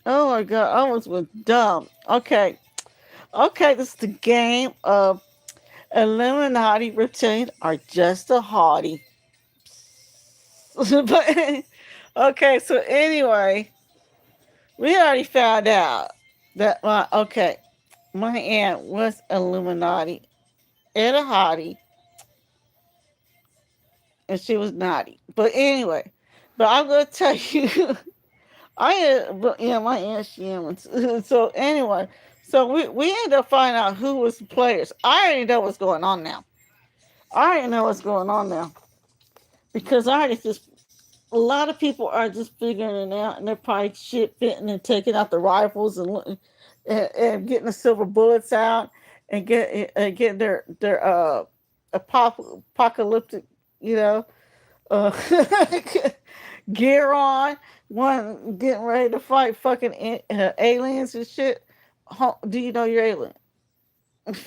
Oh my god, I almost went dumb. Okay. Okay, this is the game of Illuminati Reptilian are just a hottie. But okay, so anyway, we already found out that my aunt was Illuminati and a hottie, and she was naughty. But anyway, but I'm gonna tell you, but yeah, my aunt she was. So anyway, so we ended up finding out who was the players. I already know what's going on now. I already know what's going on now because I already just a lot of people are just figuring it out, and they're probably shit fitting and taking out the rifles and getting the silver bullets out and getting their apocalyptic, you know, uh, gear on. One getting ready to fight fucking aliens and shit. Do you know you're alien?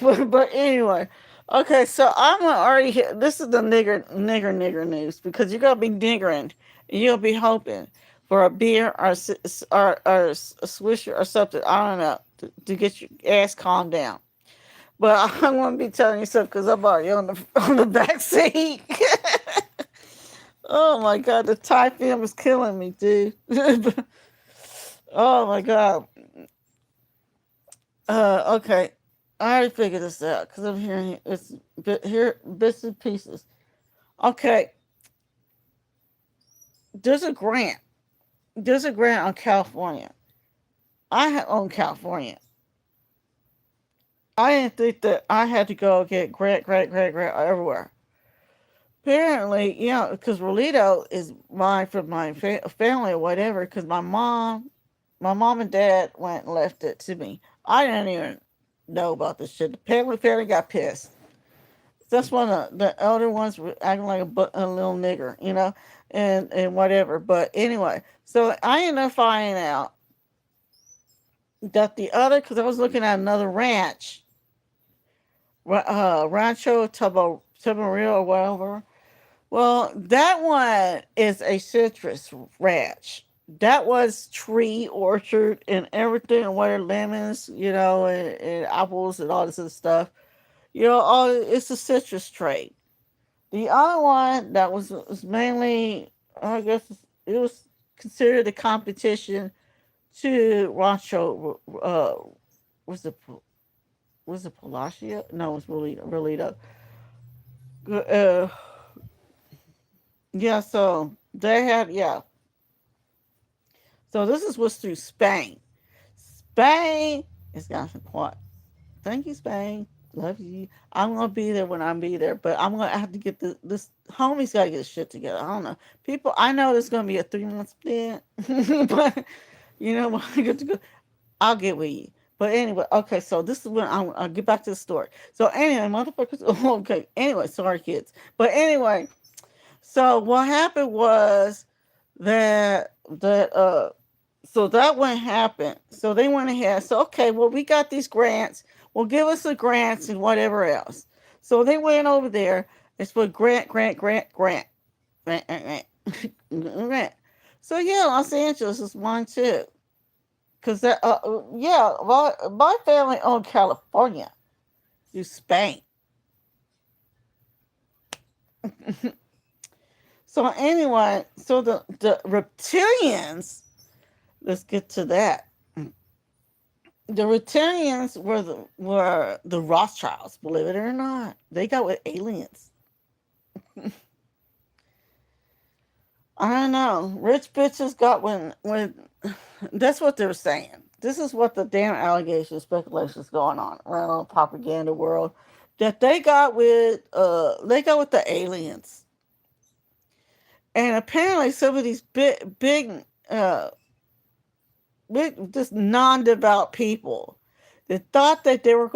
But anyway, okay, so I'm gonna already hit. This is the nigger news because you're gonna be niggering. And you'll be hoping for a beer or a swisher or something. I don't know to get your ass calmed down. But I'm gonna be telling you something because I'm already on the on the back seat. Oh my god, the Thai film is killing me, dude. Oh my god. Okay. I already figured this out because I'm hearing it's here bits and pieces. Okay, there's a grant. There's a grant on California. Own California. I didn't think that I had to go get grant everywhere. Apparently, because Rolito is mine from my family or whatever. Because my mom and dad went and left it to me. I didn't even know about this shit. The family got pissed. That's one of the elder ones were acting like a little nigger, and whatever. But anyway, so I ended up finding out that the other, because I was looking at another ranch, Rancho Tabarillo or whatever. Well, that one is a citrus ranch. That was tree orchard and everything, and where lemons, and apples and all this other stuff. All it's a citrus trade. The other one that was mainly, I guess, it was considered a competition to Rancho. Was it Palacio? No, it was Rolito. Uh, yeah. So they had So this is what's through Spain. Spain is got some quiet. Thank you, Spain. Love you. I'm gonna be there when I'm be there, but I'm gonna have to get this homie's gotta get his shit together. I don't know. People I know there's gonna be a 3 month stint. But when I get to go, I'll get with you. But anyway, okay, so this is when I'll get back to the story. So anyway, motherfuckers, okay. Anyway, sorry kids. But anyway, so what happened was that so that one happened. So they went ahead. So okay, well we got these grants. Well, give us the grants and whatever else. So they went over there. It's for grant. So yeah, Los Angeles is one too. Cause that yeah, my family owned California through Spain. So anyway, so the reptilians. Let's get to that. The reptilians were the Rothschilds. Believe it or not, they got with aliens. I don't know. Rich bitches got when. That's what they're saying. This is what the damn allegation speculation is going on around the propaganda world. That they got with the aliens, and apparently some of these uh just non-devout people that thought that they were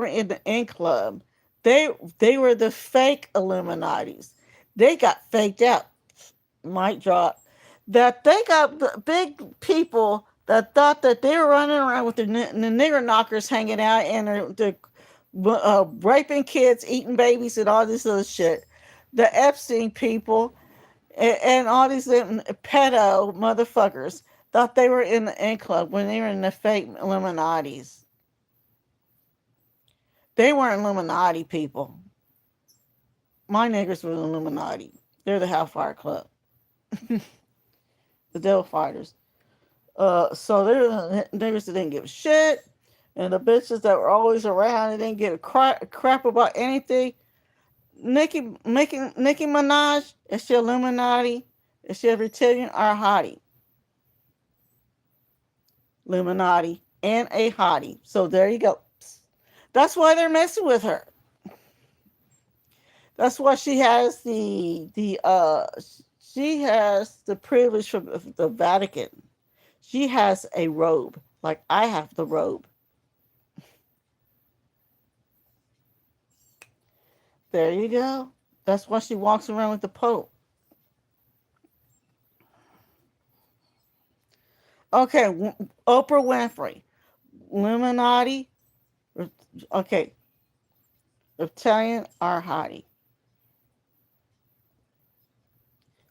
in the in club. They were the fake Illuminatis. They got faked out. Might drop. That they got big people that thought that they were running around with the nigger knockers hanging out and raping kids, eating babies, and all this other shit. The Epstein people and all these pedo motherfuckers thought they were in the N Club when they were in the fake Illuminatis. They weren't Illuminati people. My niggas were the Illuminati. They're the Hellfire Club, the Devil Fighters. So they're the niggas that didn't give a shit, and the bitches that were always around and didn't give a crap about anything. Nicki Minaj, is she Illuminati? Is she a reptilian or a hottie? Illuminati and a hottie. So there you go. That's why they're messing with her. That's why she has the privilege from the Vatican. She has a robe, like I have the robe. There you go. That's why she walks around with the Pope. Okay, Oprah Winfrey, Illuminati. Okay, reptilian or hottie?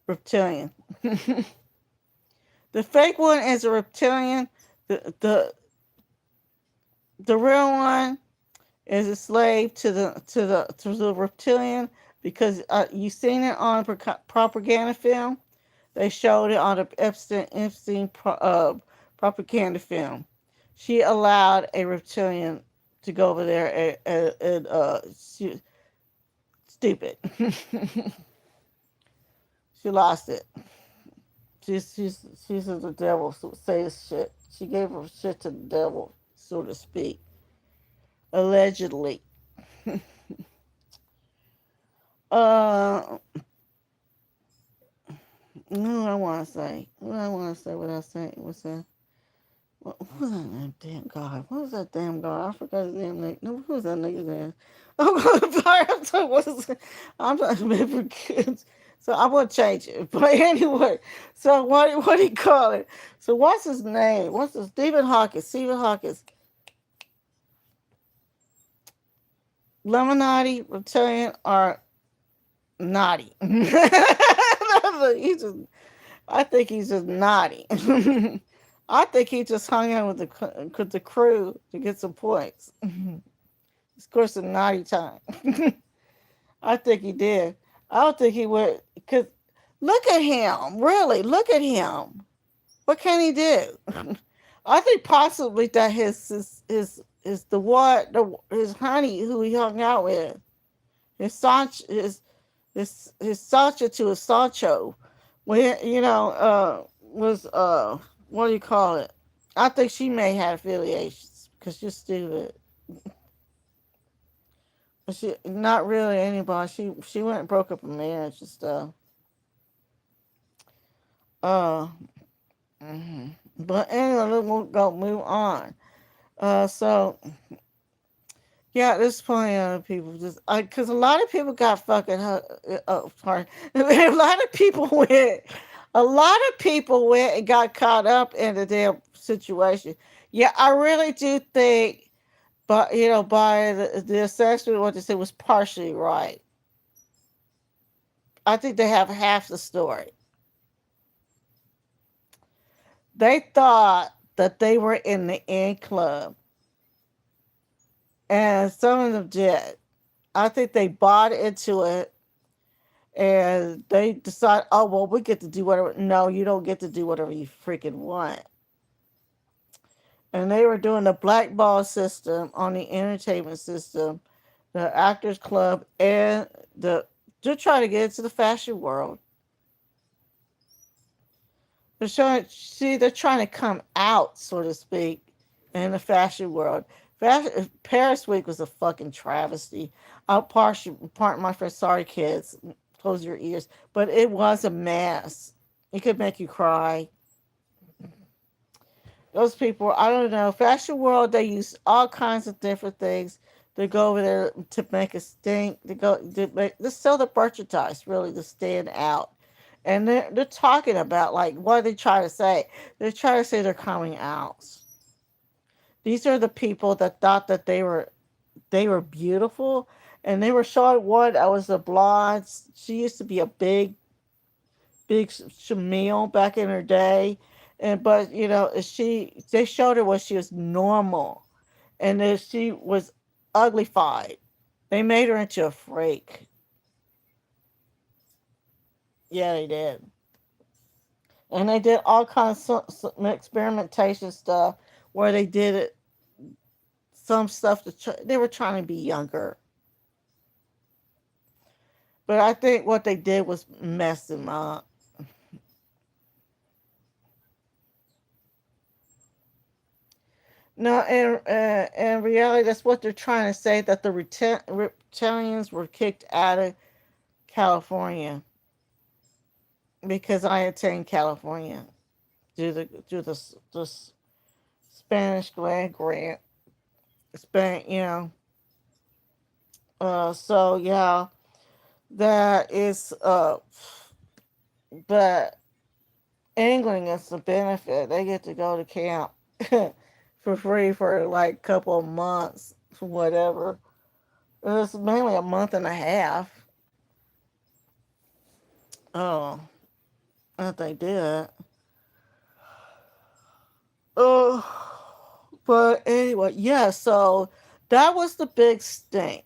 Reptilian. The fake one is a reptilian. The the the real one is a slave to the reptilian because you seen it on propaganda film. They showed it on the Epstein propaganda film. She allowed a reptilian to go over there and stupid. She lost it. She's the devil. So says shit. She gave her shit to the devil, so to speak, allegedly. uh, what do I want to say? What do I want to say? What I say? What's that? What was that damn guy? What was that damn guy? I forgot his damn name. No, who was that nigga's name? I'm sorry. I'm trying to remember kids. So I'm gonna change it. But anyway, so what do you call it? So what's his name? What's his Stephen Hawkins? Stephen Hawkins. Lemonade, Reptilian, or naughty? He's just, I think he's just naughty. I think he just hung out with the crew to get some points. Of course, a naughty time. I think he did. I don't think he would. Cause look at him, really. Look at him. What can he do? I think possibly that his the what the his honey who he hung out with, his Sanch his Sancho to his Sancho, when was what do you call it? I think she may have affiliations because she's stupid. But she not really anybody. She went and broke up a marriage and stuff. Uh, but anyway, we'll go move on. So yeah, there's plenty of other people just because a lot of people got fucking. Sorry, a lot of people went. A lot of people went and got caught up in the damn situation. Yeah, I really do think, but by the assessment, what they said was partially right. I think they have half the story. They thought that they were in the N Club, and some of them did. I think they bought into it, and they decide, oh well, we get to do whatever. No, you don't get to do whatever you freaking want. And they were doing the blackball system on the entertainment system, the Actors Club, and the to try to get into the fashion world. They're trying to come out, so to speak, in the fashion world. Paris Week was a fucking travesty. Pardon my friend, sorry kids, close your ears, but it was a mess. It could make you cry. Those people, I don't know, fashion world, they use all kinds of different things. They go over there to make a stink. They sell the merchandise really to stand out. And they're talking about like what they try to say. They try to say they're coming out. These are the people that thought that they were beautiful, and they were showing one. I was a blonde. She used to be a big Shamil back in her day, And but they showed her what she was normal, and then she was uglified. They made her into a freak. Yeah, they did. And they did all kinds of some experimentation stuff where they did it, some stuff they were trying to be younger. But I think what they did was mess them up. No, in reality, that's what they're trying to say, that the reptilians were kicked out of California because I attend California due the Spanish land grant. Span, so yeah, that is but angling is a benefit. They get to go to camp for free for like a couple of months, whatever. It's mainly a month and a half. Oh, that they did. But anyway, yeah. So that was the big stink.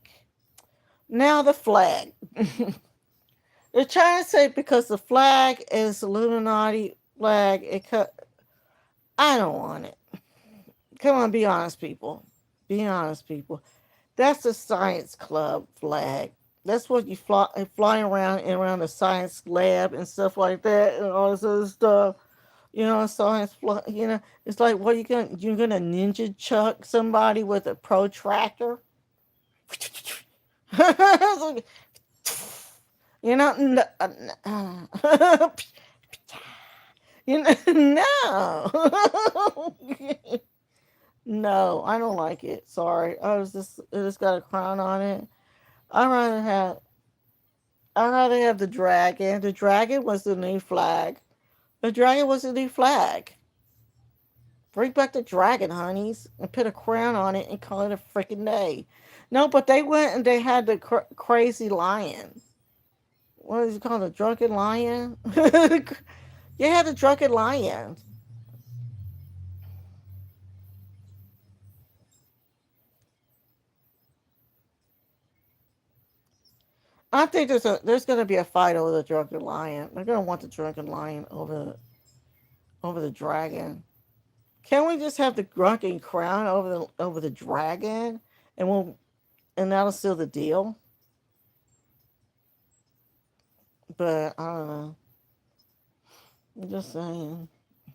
Now the flag. They're trying to say because the flag is Illuminati flag. I don't want it. Come on, be honest, people. Be honest, people. That's the science club flag. That's what you fly around and around the science lab and stuff like that and all this other stuff. Science. It's like what you're gonna ninja chuck somebody with a protractor. you know, no. No, I don't like it. Sorry, it just got a crown on it. I rather have I rather have the dragon. The dragon was the new flag. The dragon was the new flag. Bring back the dragon, honeys, and put a crown on it and call it a freaking day. No, but they went and they had the crazy lion. What is it called? The drunken lion? You had the drunken lion. I think there's gonna be a fight over the drunken lion. They're gonna want the drunken lion over the dragon. Can we just have the drunken crown over the dragon, and that'll seal the deal? But I don't know. I'm just saying.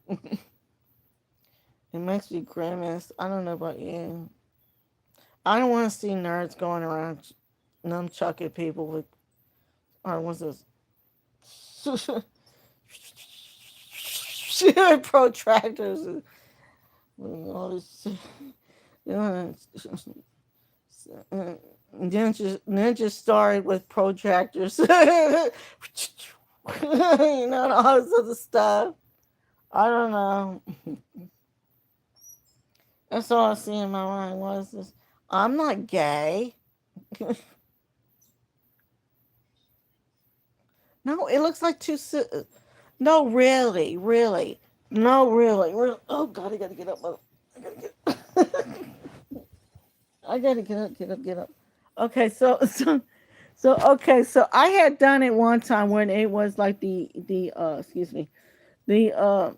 It makes me grimace. I don't know about you. I don't want to see nerds going around nunchucking people with, or what's this? Protractors and all this shit. You know, ninja started with protractors. And all this other stuff. I don't know. That's all I see in my mind was this. I'm not gay. No, it looks like two. No, really, really. No, really, really. Oh God, I gotta get up. I gotta get. I gotta get up, get up, get up. Okay, so I had done it one time when it was like the excuse me the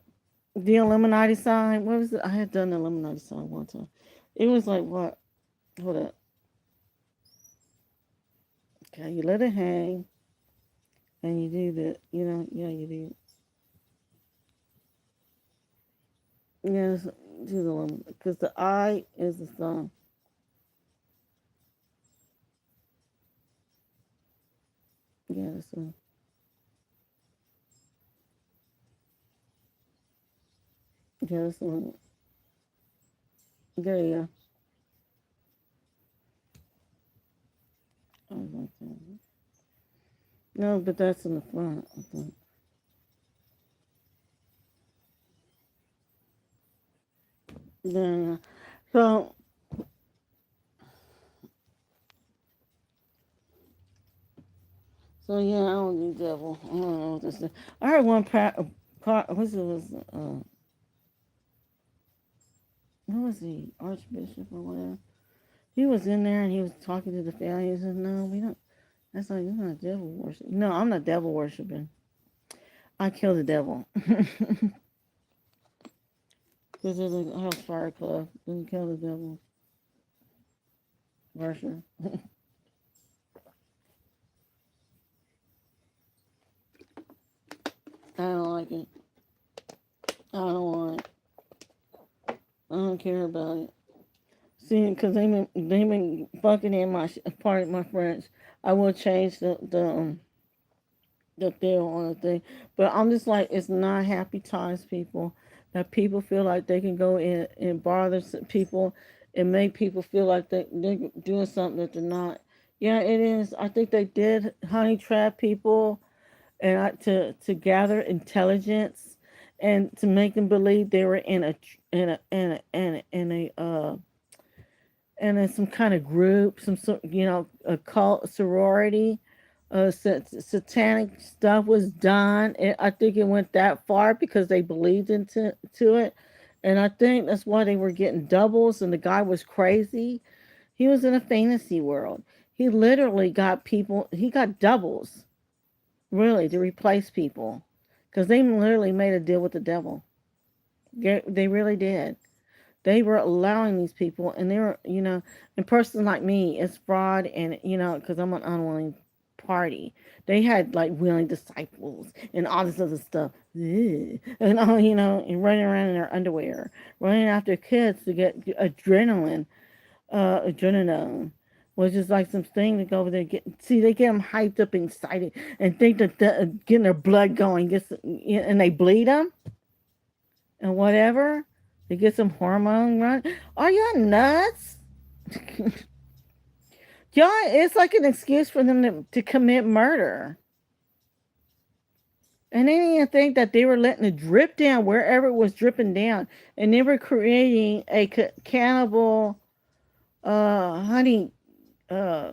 the Illuminati sign. What was it? I had done the Illuminati sign one time. It was like what? Hold up. Okay, you let it hang and you do the yeah you do yes do the lemon because the eye is the sun. Yeah, the sun. Yeah, the sun. There you go. I was like that. No, but that's in the front. I think. Yeah. So so yeah, I don't do devil. I don't know what this is. I heard one part. What's it was? what was he, Archbishop or whatever? He was in there and he was talking to the family. He said, "No, we don't." That's like, you're not devil worshiping. No, I'm not devil worshiping. I kill the devil. Because there's a house fire club. Then kill the devil. Worship. I don't like it. I don't want it. I don't care about it. See, because they been fucking in my part of my friends. I will change the deal on the thing, but I'm just like, it's not happy times, people. That people feel like they can go in and bother people and make people feel like they're doing something that they're not. Yeah, it is. I think they did honey trap people and to gather intelligence and to make them believe they were in some kind of group, some sort, a cult sorority. Satanic stuff was done. I think it went that far because they believed into to it, and I think that's why they were getting doubles. And the guy was crazy. He was in a fantasy world. He literally got people. He got doubles, really, to replace people, because they literally made a deal with the devil. They really did. They were allowing these people, and they were, and persons like me, it's fraud, and because I'm an unwilling party. They had like willing disciples and all this other stuff, and all, and running around in their underwear, running after kids to get adrenaline. Was just like some thing to go over there. They get them hyped up and excited, and think that getting their blood going and they bleed them and whatever. They get some hormone run. Are y'all nuts? Y'all, it's like an excuse for them to commit murder. And they didn't even think that they were letting it drip down wherever it was dripping down. And they were creating a cannibal honey uh,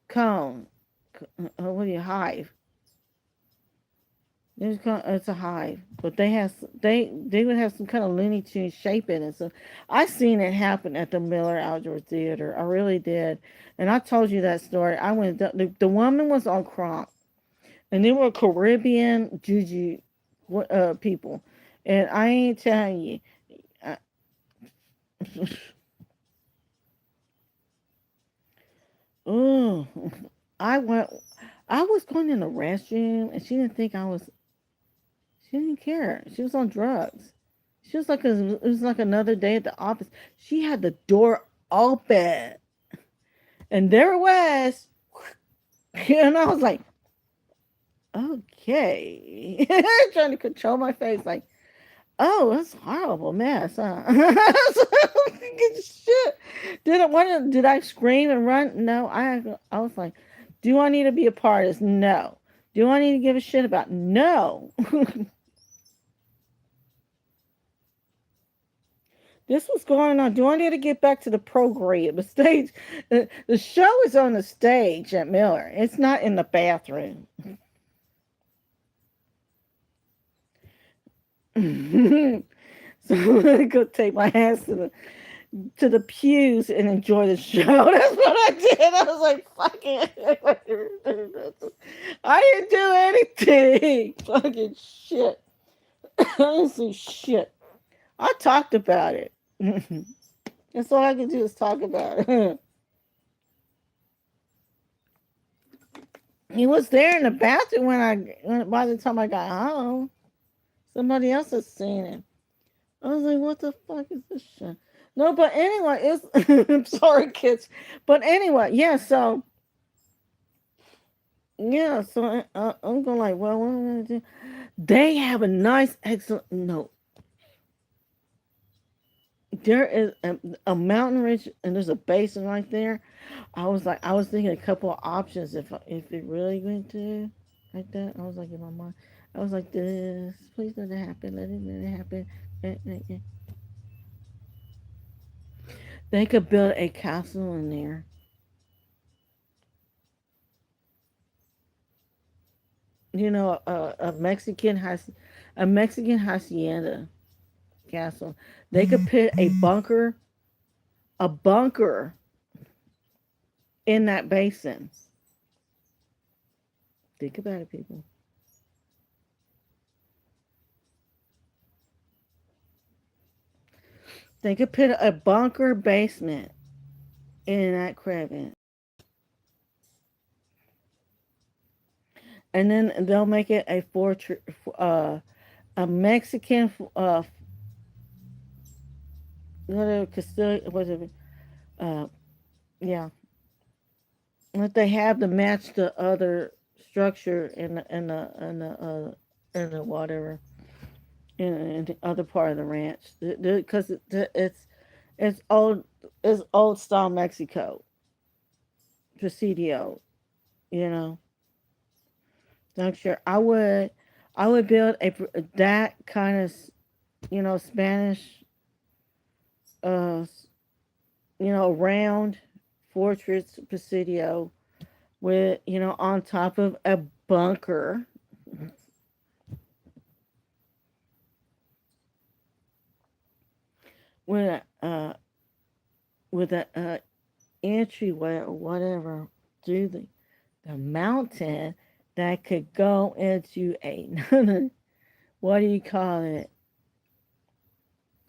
comb. What do you, hive? It's a hive, but they would have some kind of Looney Tune shape in it. So I seen it happen at the Miller Outdoor Theater. I really did, and I told you that story. I went. The woman was on Kronk, and they were Caribbean juju people, and I ain't telling you. I, oh, I went. I was going in the restroom, and she didn't think I was. She didn't care. She was on drugs. She was like it was like another day at the office. She had the door open, and there it was. And I was like, okay, trying to control my face, like, oh, that's a horrible mess, huh? Shit. Did I scream and run? No, I was like, do I need to be a part of this? No. Do I need to give a shit about? No. This was going on. Do I need to get back to the program? The stage, the show is on the stage at Miller. It's not in the bathroom. So I'm gonna go take my ass to the pews and enjoy the show. That's what I did. I was like, fuck it. I didn't do anything. Fucking shit. I didn't see shit. I talked about it. That's all I can do is talk about it. He was there in the bathroom by the time I got home. Somebody else has seen him. I was like, what the fuck is this shit? No, but anyway, it's I'm sorry, kids. But anyway, I'm going like, well, what am I gonna do? They have a nice, excellent no. There is a mountain ridge and there's a basin right there. I was thinking a couple of options if it really went to like that. I was like in my mind, I was like, this, please let it happen, let it happen. They could build a castle in there. A Mexican hacienda. castle. They could put a bunker in that basin. Think about it, people. They could put a bunker basement in that crevice, and then they'll make it a fortress, uh, a Mexican, whatever Castilian, was it, uh, yeah, that they have to match the other structure in the whatever in the other part of the ranch because it's old it's old style Mexico Presidio, you know. So I'm sure I would build that kind of Spanish uh round fortress Presidio with on top of a bunker with a entryway or whatever through the mountain that could go into another what do you call it?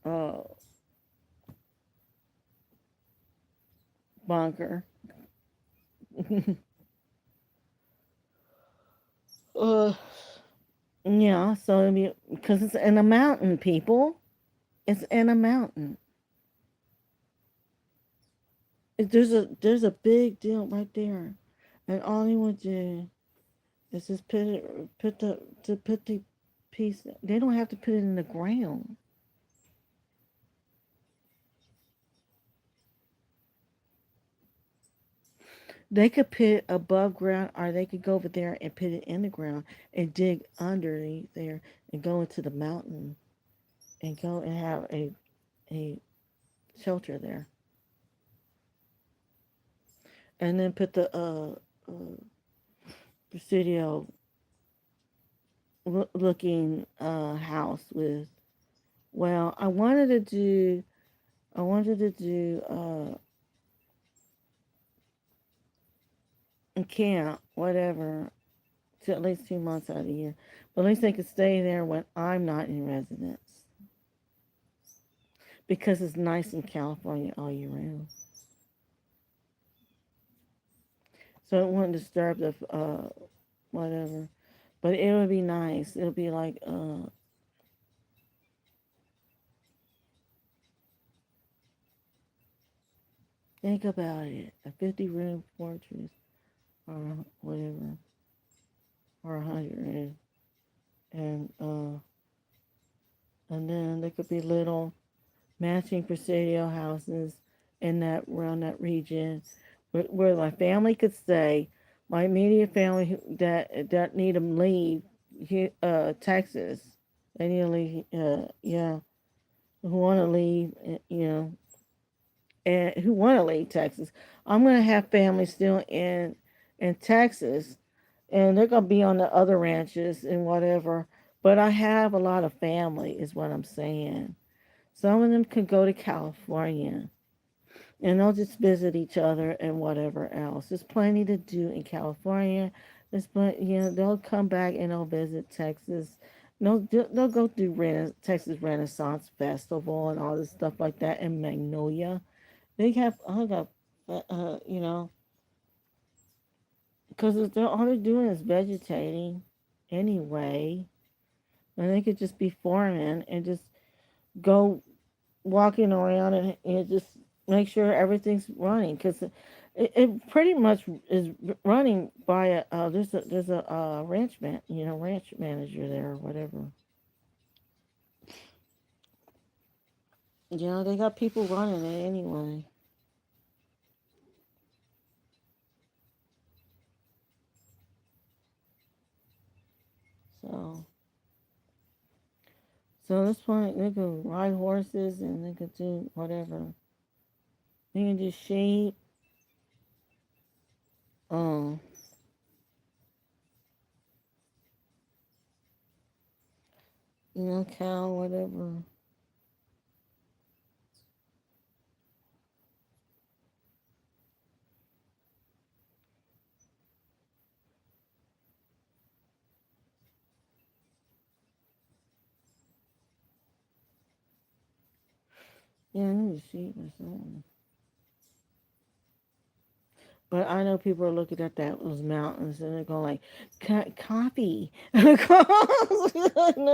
Uh, bunker. uh, yeah, so it'd be because it's in a mountain, people. It's in a mountain. There's a big deal right there, and all you would do is just put the piece. They don't have to put it in the ground. They could put it above ground, or they could go over there and put it in the ground and dig underneath there and go into the mountain and go and have a shelter there, and then put the Presidio looking house with. Well, I wanted to do a camp, whatever, to at least 2 months out of the year. But at least they could stay there when I'm not in residence because it's nice in California all year round. So it wouldn't disturb the whatever. But it would be nice. It would be like think about it, a 50-room fortress or whatever, or 100, and then there could be little matching Presidio houses in that around that region where my family could stay. My immediate family that need to leave Texas. They need to leave. Yeah, who want to leave? And who want to leave Texas. I'm gonna have family still in Texas, and they're gonna be on the other ranches and whatever. But I have a lot of family, is what I'm saying. Some of them could go to California and they'll just visit each other and whatever else. There's plenty to do in California. They'll come back and they'll visit Texas. They'll go through Texas Renaissance Festival and all this stuff like that in Magnolia. They have, I got, you know, because all they're doing is vegetating anyway. And they could just be farming and just go walking around and just make sure everything's running because it pretty much is running by there's a ranch manager there or whatever. They got people running it anyway. So so this point they could ride horses and they could do whatever. They can do sheep, um, cow, whatever. Yeah, I need a sheep or something. But I know people are looking at those mountains and they're going like, coffee. No,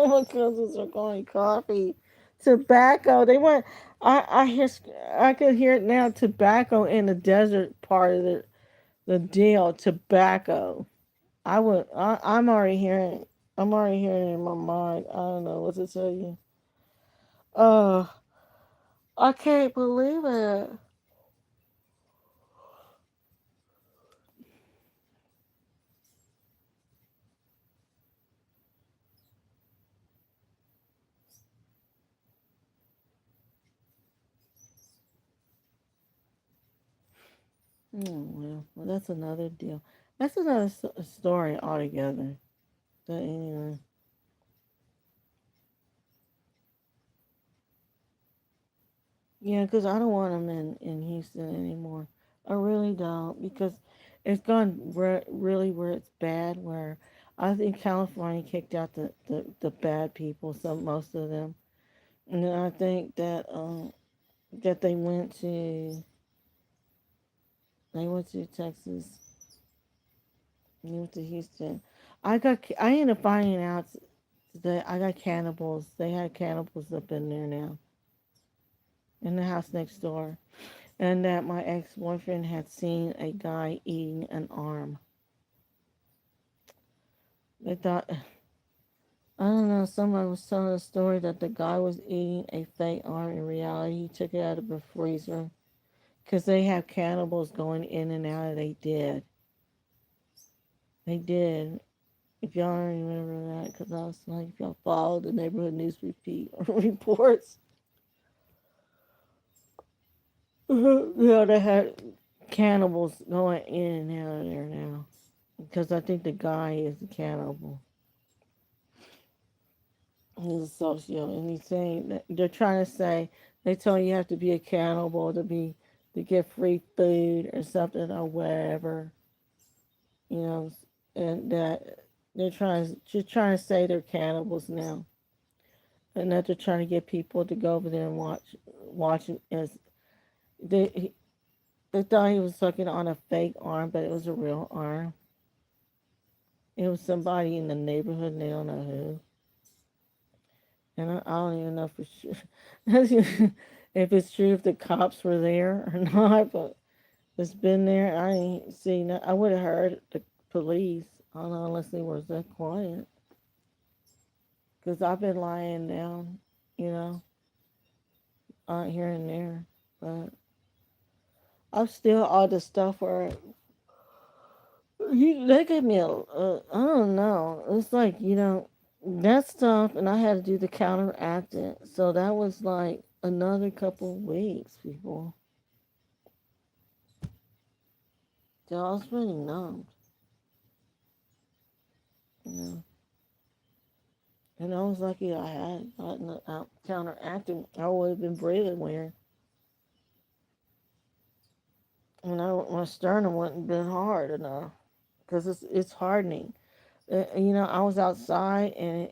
my cousins are going coffee, tobacco. They want. I hear. I can hear it now. Tobacco in the desert part of the deal. Tobacco. I would. I'm already hearing. I'm already hearing it in my mind. I don't know what to tell you. Uh, I can't believe it. Well, that's another deal. That's another story altogether. But anyway, yeah, because I don't want them in Houston anymore. I really don't because it's gone really where it's bad. Where I think California kicked out the bad people, some most of them, and then I think that they went to Texas, they went to Houston. I ended up finding out that I got cannibals. They had cannibals up in there now in the house next door. And that my ex boyfriend had seen a guy eating an arm. They thought, I don't know, someone was telling a story that the guy was eating a fake arm. In reality, he took it out of a freezer. Because they have cannibals going in and out. They did. They did. If y'all don't remember that, because I was like, if y'all follow the neighborhood news reports, yeah, they had cannibals going in and out of there now. Because I think the guy is a cannibal. He's a socio, and he's saying that they're trying to say they tell you have to be a cannibal to get free food or something or whatever, you know, and that they're trying to say they're cannibals now, and that they're trying to get people to go over there and watch him as they they thought he was sucking on a fake arm, but it was a real arm. It was somebody in the neighborhood, and they don't know who. And I don't even know for sure if it's true if the cops were there or not, but it's been there. I ain't seen it. I would have heard the police. I don't know unless they was that quiet. Because I've been lying down, you know, here and there. But I'm still all the stuff where they gave me I don't know. It's like, that stuff, and I had to do the counteract it. So that was like another couple of weeks, people. So I was really numb, you know. And I was lucky I had gotten out counteracting. I would have been breathing weird. And my sternum wouldn't have been hard enough. Because it's hardening. I was outside and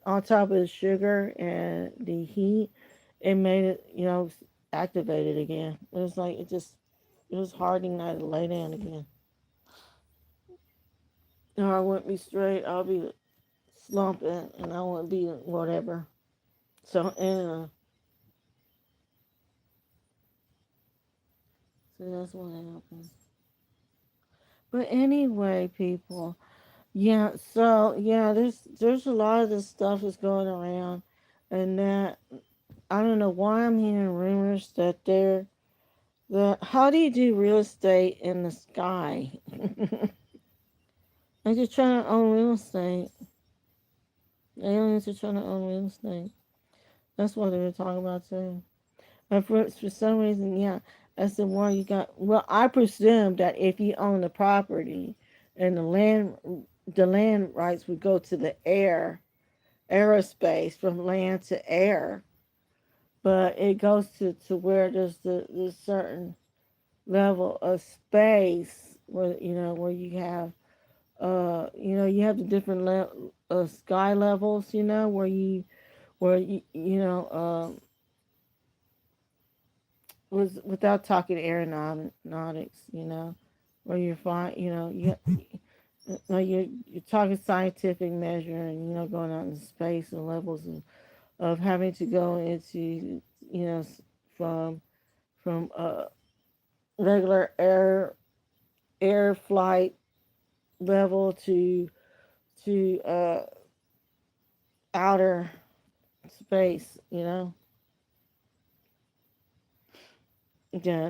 on top of the sugar and the heat, it made it, activated again. It was like, it was hardening. I had to lay down again. Or I wouldn't be straight. I'll be slumping and I wouldn't be whatever. So, so that's what happened. But anyway, people, yeah. So yeah, there's a lot of this stuff that's going around, and that I don't know why I'm hearing rumors that how do you do real estate in the sky? They're just trying to own real estate. Aliens are trying to own real estate. That's what they were talking about too. And for some reason, yeah, that's the one you got. Well, I presume that if you own the property and the land rights would go to the aerospace from land to air, but it goes to where there's the certain level of space where you have you have the different sky levels, where you was without talking aeronautics, where you're fine, like you're talking scientific measure and going out in space and levels of having to go into from from regular air flight level to outer space, yeah,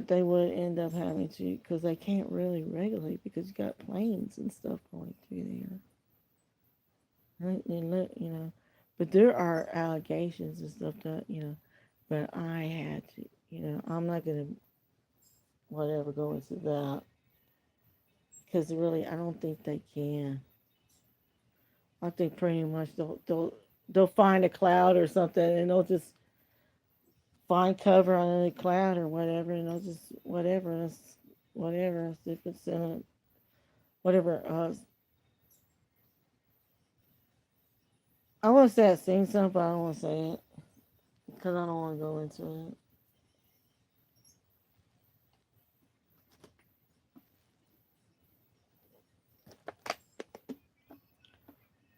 they would end up having to because they can't really regulate because you got planes and stuff going through there. Right? But there are allegations and stuff that but I had to, I'm not gonna whatever go into that because really I don't think they can. I think pretty much they'll find a cloud or something and they'll just find cover on the cloud or whatever and they'll just whatever if it's in a whatever. I want to say I've seen something, but I don't want to say it because I don't want to go into it.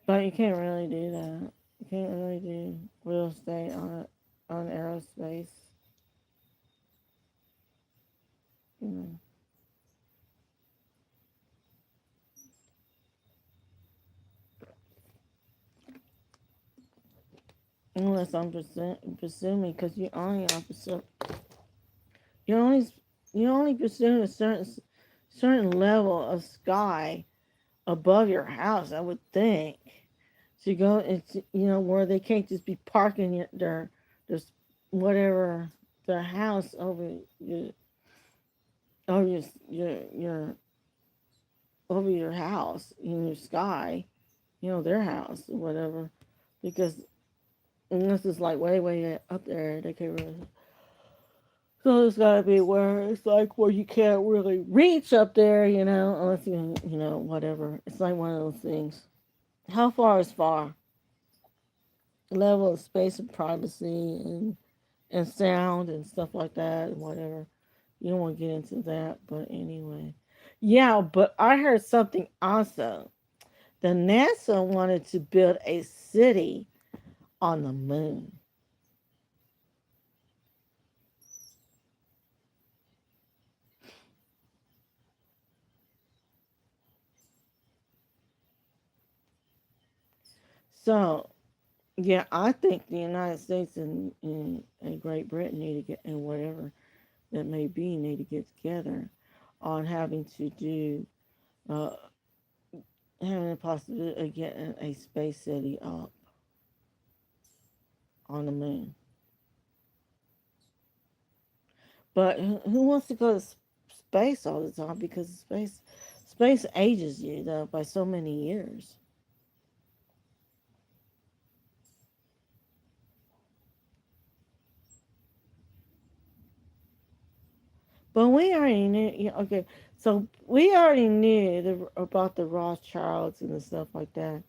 But you can't really do that. You can't really do real estate on aerospace. You know, unless I'm presuming because you only you only presume a certain level of sky above your house. I would think to go into where they can't just be parking their whatever their house your over your your over your house in your sky, their house or whatever, because unless it's like way up there, they can't really. So it's gotta be where it's like where you can't really reach up there, unless whatever. It's like one of those things. How far is far? Level of space and privacy and sound and stuff like that and whatever. You don't want to get into that, but anyway. Yeah, but I heard something also. The NASA wanted to build a city on the moon. So, yeah, I think the United States and Great Britain need to get, and whatever that may be, need to get together on having to do, uh, having a possibility of getting a space city up on the moon. But who wants to go to space all the time? Because space ages you though by so many years. But we already knew. Okay, so we already knew about the Rothschilds and the stuff like that,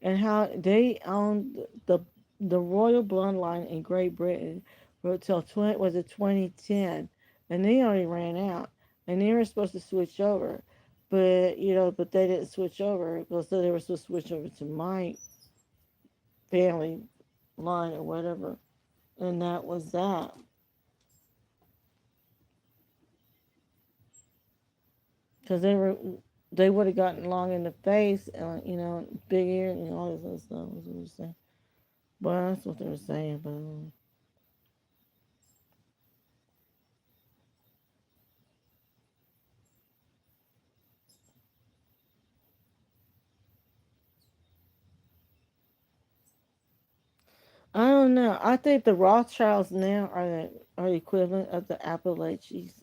and how they owned the royal bloodline in Great Britain until was it 2010, and they already ran out, and they were supposed to switch over, but but they didn't switch over because they were supposed to switch over to my family line or whatever, and that was that. Because they would have gotten long in the face and big ear and all this other stuff. Was what they were saying. But that's what they were saying. But I don't know. I think the Rothschilds now are the equivalent of the Appalachians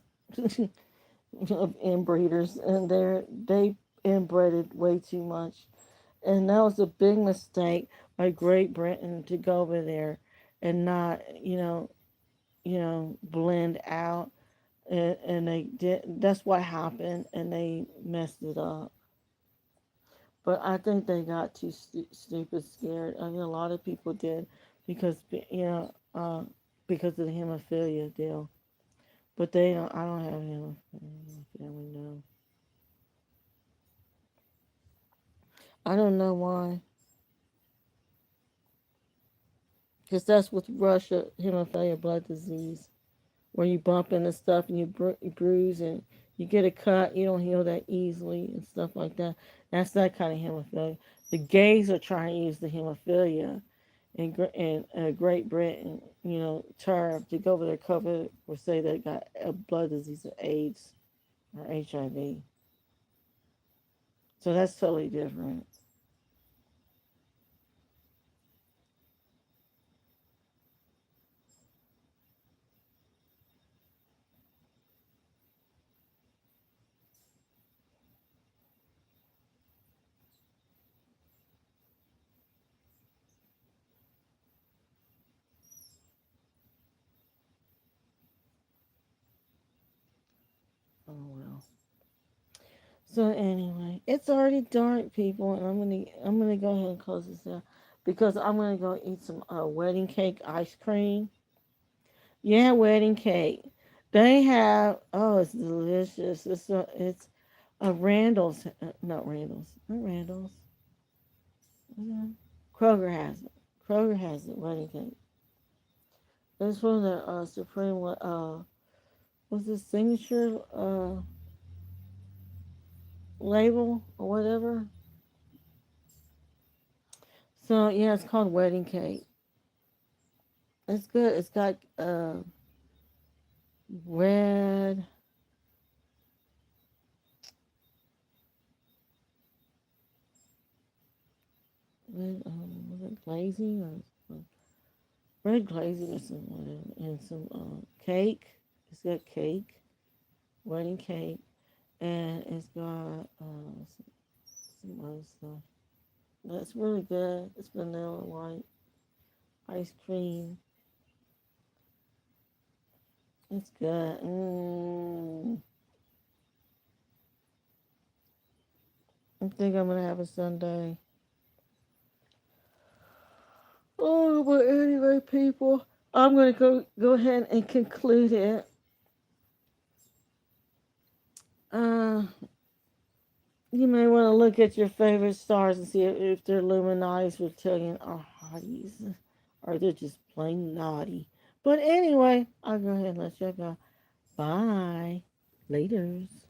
of inbreeders, and they inbred way too much, and that was a big mistake by Great Britain to go over there and not blend out, and they did. That's what happened, and they messed it up. But I think they got too stupid scared. I mean, a lot of people did because because of the hemophilia deal. But they don't. I don't have him. My family no. I don't know why. Because that's with Russia, hemophilia blood disease, where you bump into stuff and you bruise and you get a cut, you don't heal that easily and stuff like that. That's that kind of hemophilia. The gays are trying to use the hemophilia in Great Britain, term to go over their cover or say they got a blood disease or AIDS or HIV. So that's totally different. Oh well. So anyway, it's already dark, people, and I'm gonna go ahead and close this out because I'm gonna go eat some wedding cake ice cream. Yeah, wedding cake. They have it's delicious. It's Randall's, not Randall's. Mhm. Kroger has it. Kroger has it. Wedding cake. It's from the Supreme. What's the signature label or whatever? So yeah, it's called wedding cake. It's good. It's got red, was it glazing or red glazing or something, and some cake. It's got cake, wedding cake, and it's got some other stuff. That's really good. It's vanilla white ice cream. It's good. I think I'm gonna have a Sunday. Oh, but anyway, people, I'm gonna go ahead and conclude it. Uh, you may want to look at your favorite stars and see if they're Illuminati's, Reptilian, or Hotties, or they're just plain naughty. But anyway, I'll go ahead and let you go. Bye. Laters.